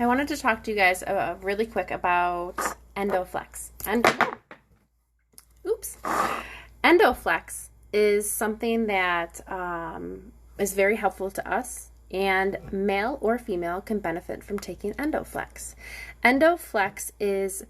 I wanted to talk to you guys really quick about EndoFlex. Oops. EndoFlex is something that is very helpful to us, and male or female can benefit from taking EndoFlex. EndoFlex is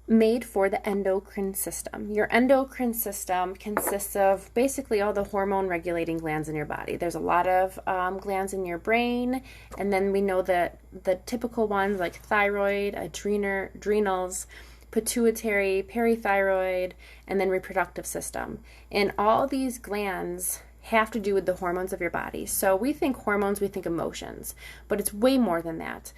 made for the endocrine system. Your endocrine system consists of basically all the hormone regulating glands in your body. There's a lot of glands in your brain, and then we know that the typical ones like thyroid, adrenals, pituitary, parathyroid, and then reproductive system. And all these glands have to do with the hormones of your body. So we think hormones, we think emotions, but it's way more than that.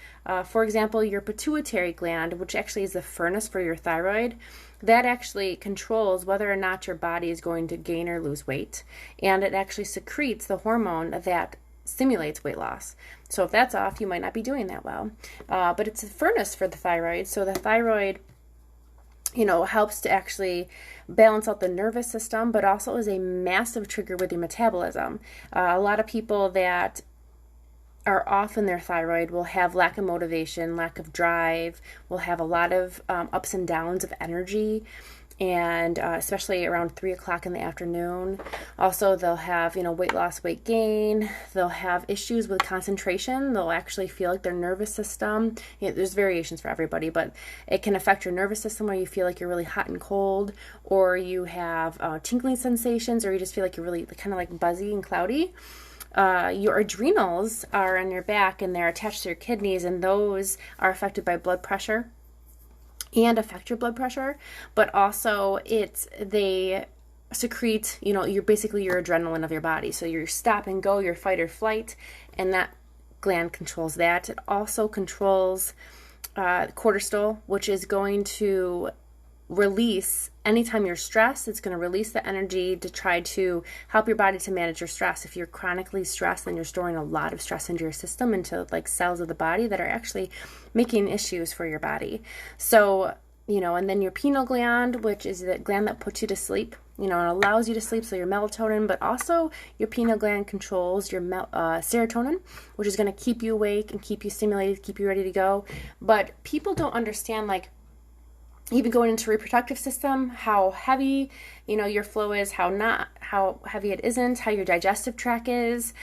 For example, your pituitary gland, which actually is the furnace for your thyroid, that actually controls whether or not your body is going to gain or lose weight. And it actually secretes the hormone that stimulates weight loss. So if that's off, you might not be doing that well. But it's a furnace for the thyroid. So the thyroid helps to actually balance out the nervous system, but also is a massive trigger with your metabolism. A lot of people that are off in their thyroid will have lack of motivation, lack of drive, will have a lot of ups and downs of energy, and especially around 3 o'clock in the afternoon. Also, they'll have, weight loss, weight gain. They'll have issues with concentration. They'll actually feel like their nervous system, there's variations for everybody, but it can affect your nervous system where you feel like you're really hot and cold, or you have tingling sensations, or you just feel like you're really kind of like buzzy and cloudy. Your adrenals are on your back and they're attached to your kidneys, and those are affected by blood pressure and affect your blood pressure, but also they secrete, you're basically your adrenaline of your body. So your stop and go, your fight or flight, and that gland controls that. It also controls cortisol, which is going to release anytime you're stressed. It's going to release the energy to try to help your body to manage your stress. If you're chronically stressed, then you're storing a lot of stress into your system, into like cells of the body that are actually making issues for your body. So, and then your pineal gland, which is the gland that puts you to sleep, and allows you to sleep, so your melatonin, but also your pineal gland controls your serotonin, which is going to keep you awake and keep you stimulated, keep you ready to go. But people don't understand, even going into reproductive system, how heavy, your flow is, how heavy it isn't, how your digestive tract is.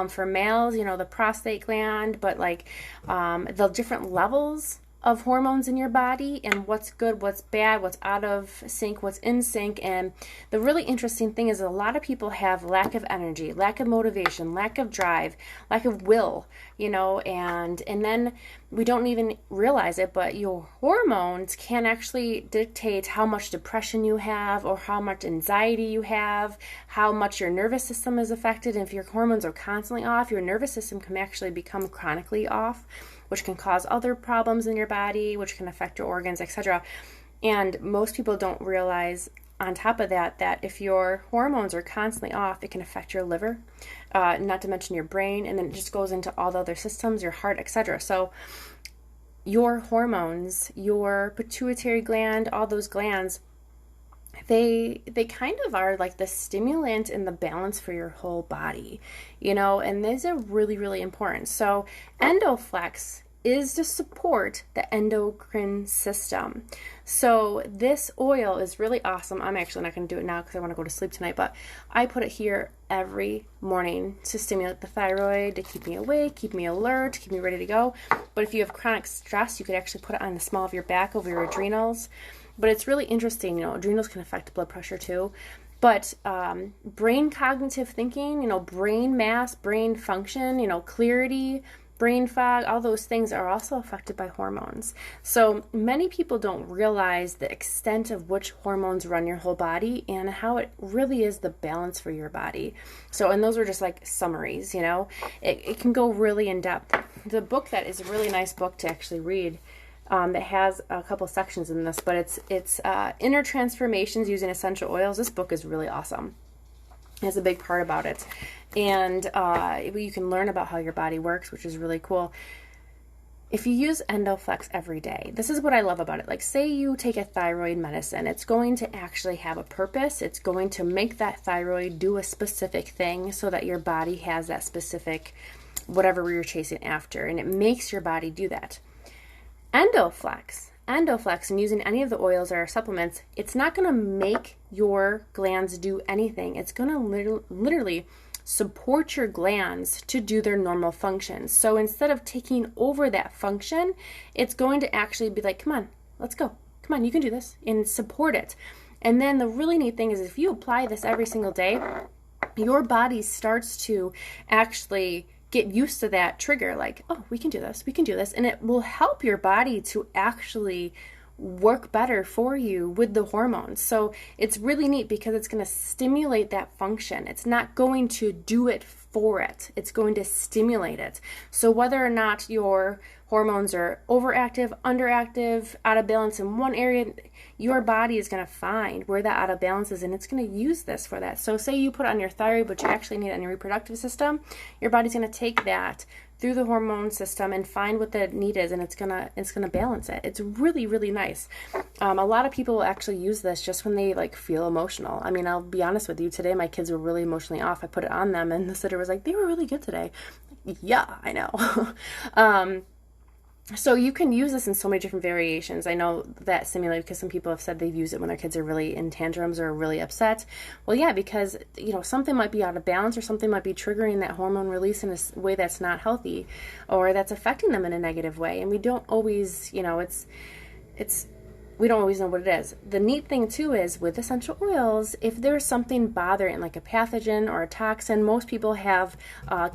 For males, the prostate gland, but the different levels of hormones in your body, and what's good, what's bad, what's out of sync, what's in sync. And the really interesting thing is a lot of people have lack of energy, lack of motivation, lack of drive, lack of will, and then we don't even realize it, but your hormones can actually dictate how much depression you have, or how much anxiety you have, how much your nervous system is affected. And if your hormones are constantly off, your nervous system can actually become chronically off, which can cause other problems in your body, which can affect your organs, etc. And most people don't realize, on top of that, that if your hormones are constantly off, it can affect your liver, not to mention your brain, and then it just goes into all the other systems, your heart, etc. So your hormones, your pituitary gland, all those glands, they kind of are like the stimulant and the balance for your whole body, and these are really, really important. So EndoFlex is to support the endocrine system. So this oil is really awesome. I'm actually not going to do it now because I want to go to sleep tonight, but I put it here every morning to stimulate the thyroid, to keep me awake, keep me alert, keep me ready to go. But if you have chronic stress, you could actually put it on the small of your back over your adrenals. But it's really interesting, adrenals can affect blood pressure too. But brain cognitive thinking, brain mass, brain function, clarity, brain fog, all those things are also affected by hormones. So many people don't realize the extent of which hormones run your whole body and how it really is the balance for your body. So, and those are just like summaries, it can go really in depth. The book that is a really nice book to actually read, that has a couple sections in this, but it's Inner Transformations Using Essential Oils. This book is really awesome. It has a big part about it. And you can learn about how your body works, which is really cool. If you use EndoFlex every day, this is what I love about it. Like, say you take a thyroid medicine, it's going to actually have a purpose. It's going to make that thyroid do a specific thing so that your body has that specific whatever you're chasing after, and it makes your body do that. EndoFlex, and using any of the oils or supplements, it's not going to make your glands do anything. It's going to literally support your glands to do their normal functions. So instead of taking over that function, it's going to actually be like, come on, let's go. Come on, you can do this, and support it. And then the really neat thing is if you apply this every single day, your body starts to actually get used to that trigger, like, oh, we can do this, and it will help your body to actually work better for you with the hormones. So it's really neat because it's going to stimulate that function. It's not going to do it for it. It's going to stimulate it. So whether or not your hormones are overactive, underactive, out of balance in one area, your body is going to find where that out of balance is, and it's going to use this for that. So say you put on your thyroid, but you actually need it on your reproductive system, your body's going to take that through the hormone system and find what the need is, and it's gonna balance it. It's really, really nice. A lot of people will actually use this just when they like feel emotional. I mean, I'll be honest with you, today my kids were really emotionally off. I put it on them and the sitter was like, they were really good today. Yeah, I know. So you can use this in so many different variations. I know that stimulated because some people have said they've used it when their kids are really in tantrums or really upset. Well, yeah, because, you know, something might be out of balance or something might be triggering that hormone release in a way that's not healthy or that's affecting them in a negative way. And we don't always, you know, we don't always know what it is. The neat thing too is with essential oils, if there's something bothering, like a pathogen or a toxin, most people have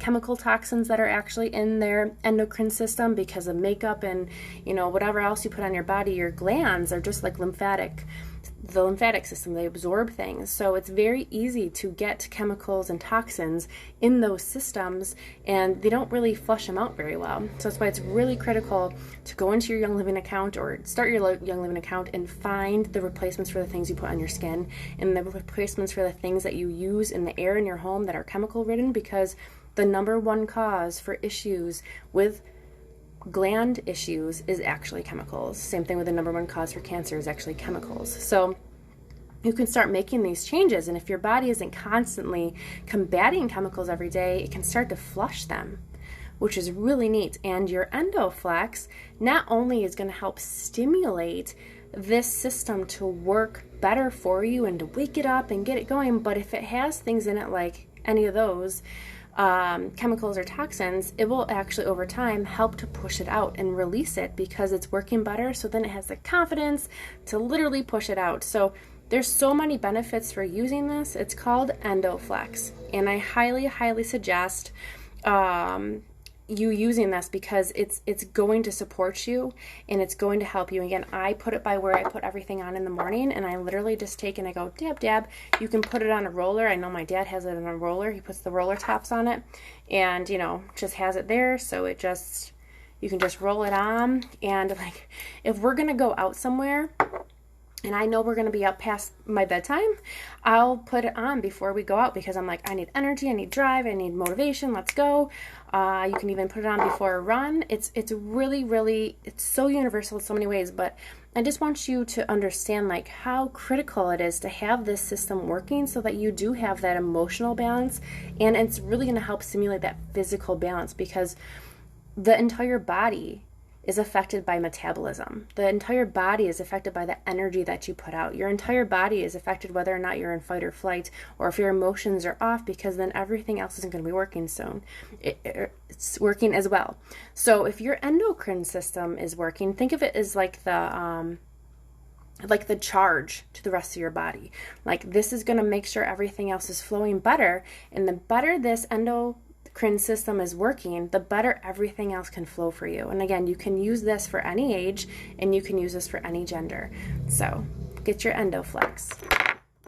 chemical toxins that are actually in their endocrine system because of makeup and, you know, whatever else you put on your body. Your glands are just like the lymphatic system. They absorb things. So it's very easy to get chemicals and toxins in those systems, and they don't really flush them out very well. So that's why it's really critical to go into your Young Living account or start your Young Living account and find the replacements for the things you put on your skin and the replacements for the things that you use in the air in your home that are chemical ridden, because the number one cause for issues with gland issues is actually chemicals. Same thing with the number one cause for cancer is actually chemicals. So you can start making these changes, and if your body isn't constantly combating chemicals every day, it can start to flush them, which is really neat. And your EndoFlex not only is going to help stimulate this system to work better for you and to wake it up and get it going, but if it has things in it like any of those chemicals or toxins, it will actually over time help to push it out and release it because it's working better. So then it has the confidence to literally push it out. So there's so many benefits for using this. It's called EndoFlex, and I highly, highly suggest you using this because it's going to support you and it's going to help you. Again, I put it by where I put everything on in the morning, and I literally just take and I go dab dab. You can put it on a roller. I know my dad has it on a roller. He puts the roller tops on it and, you know, just has it there, so it just, you can just roll it on. And like if we're gonna go out somewhere and I know we're going to be up past my bedtime, I'll put it on before we go out because I'm like, I need energy, I need drive, I need motivation, let's go. You can even put it on before a run. It's really, really, it's so universal in so many ways, but I just want you to understand like how critical it is to have this system working so that you do have that emotional balance, and it's really going to help stimulate that physical balance because the entire body is affected by metabolism. The entire body is affected by the energy that you put out. Your entire body is affected whether or not you're in fight or flight or if your emotions are off, because then everything else isn't going to be working soon. It's working as well. So if your endocrine system is working, think of it as like the charge to the rest of your body. Like this is going to make sure everything else is flowing better, and the better this endocrine system is working, the better everything else can flow for you. And again, you can use this for any age and you can use this for any gender. So get your EndoFlex.